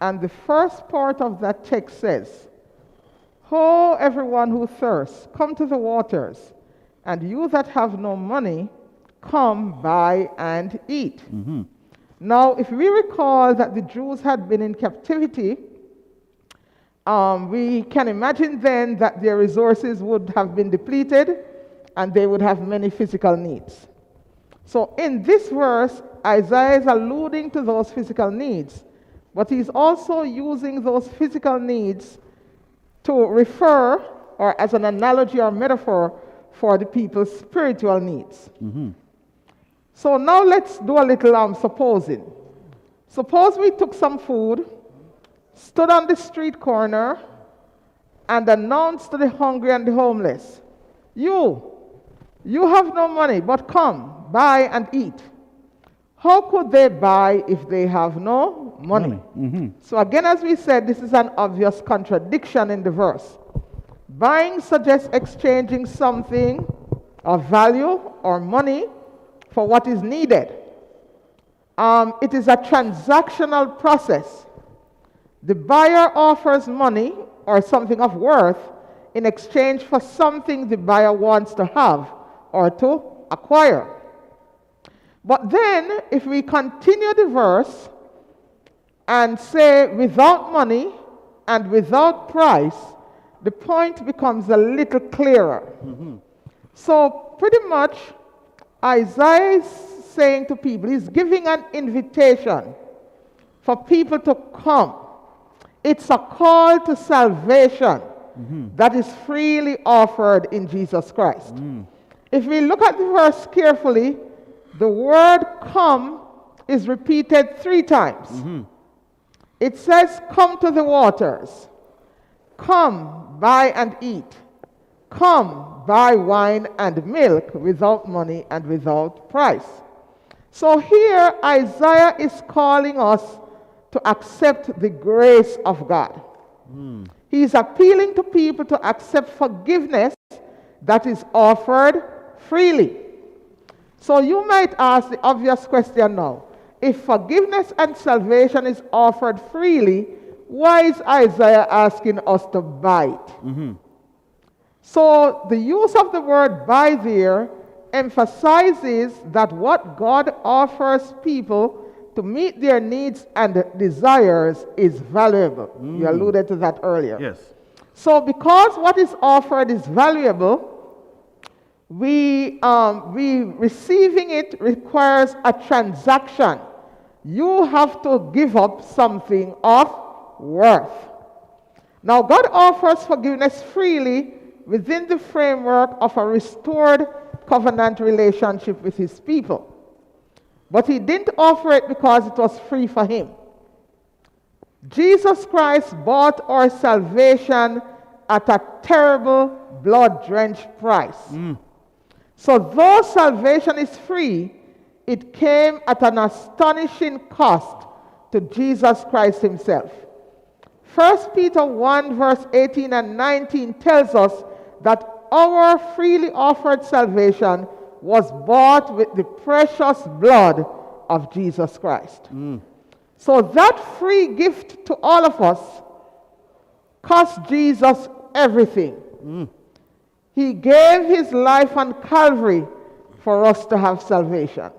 And the first part of that text says, "Ho, everyone who thirsts, come to the waters, and you that have no money, come buy and eat." Now, if we recall that the Jews had been in captivity, we can imagine then that their resources would have been depleted and they would have many physical needs. So in this verse, Isaiah is alluding to those physical needs, but he's also using those physical needs to refer, or as an analogy or metaphor, for the people's spiritual needs. So now let's do a little supposing. Suppose we took some food, stood on the street corner, and announced to the hungry and the homeless, you have no money, but come, buy and eat. How could they buy if they have no money? So again, as we said, this is an obvious contradiction in the verse. Buying suggests exchanging something of value or money for what is needed. It is a transactional process. The buyer offers money or something of worth in exchange for something the buyer wants to have or to acquire. But then, if we continue the verse and say without money and without price, the point becomes a little clearer. So pretty much, Isaiah is saying to people, he's giving an invitation for people to come. It's a call to salvation that is freely offered in Jesus Christ. If we look at the verse carefully, the word come is repeated 3 times. It says, come to the waters. Come, buy and eat. Come, buy wine and milk without money and without price. So here Isaiah is calling us to accept the grace of God. He is appealing to people to accept forgiveness that is offered freely. So you might ask the obvious question now. If forgiveness and salvation is offered freely, why is Isaiah asking us to buy it? So the use of the word buy there emphasizes that what God offers people to meet their needs and desires is valuable. You alluded to that earlier. Yes. So because what is offered is valuable, we receiving it requires a transaction. You have to give up something of worth. Now, God offers forgiveness freely within the framework of a restored covenant relationship with his people. But he didn't offer it because it was free for him. Jesus Christ bought our salvation at a terrible, blood-drenched price. So though salvation is free, it came at an astonishing cost to Jesus Christ himself. 1 Peter 1 verse 18 and 19 tells us that our freely offered salvation was bought with the precious blood of Jesus Christ. So that free gift to all of us cost Jesus everything. He gave his life on Calvary for us to have salvation.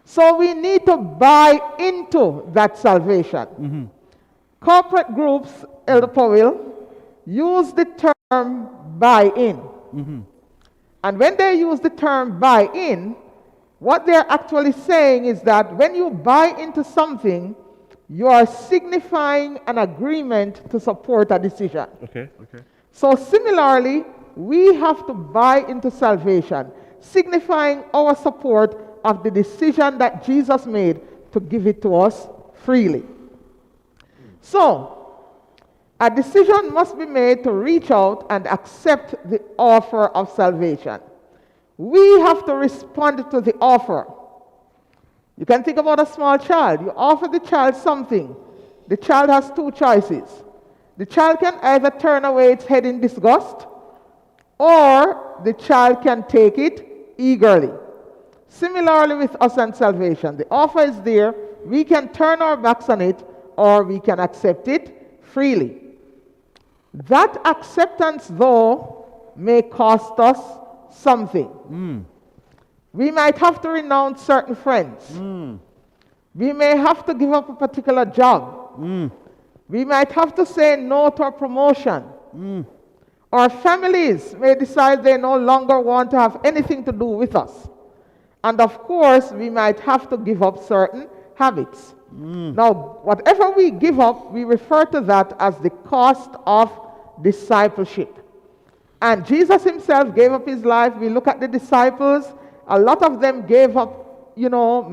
So we need to buy into that salvation. Corporate groups, Elder Powell, use the term buy in. And when they use the term buy in, what they're actually saying is that when you buy into something, you are signifying an agreement to support a decision. Okay. So similarly, we have to buy into salvation, signifying our support of the decision that Jesus made to give it to us freely. So, a decision must be made to reach out and accept the offer of salvation. We have to respond to the offer. You can think about a small child. You offer the child something. The child has 2 choices. The child can either turn away its head in disgust, or the child can take it eagerly. Similarly with us and salvation, the offer is there. We can turn our backs on it, or we can accept it freely. That acceptance, though, may cost us something. We might have to renounce certain friends. We may have to give up a particular job. We might have to say no to a promotion. Our families may decide they no longer want to have anything to do with us. And of course, we might have to give up certain habits. Now, whatever we give up, we refer to that as the cost of discipleship. And Jesus himself gave up his life. We look at the disciples. A lot of them gave up, many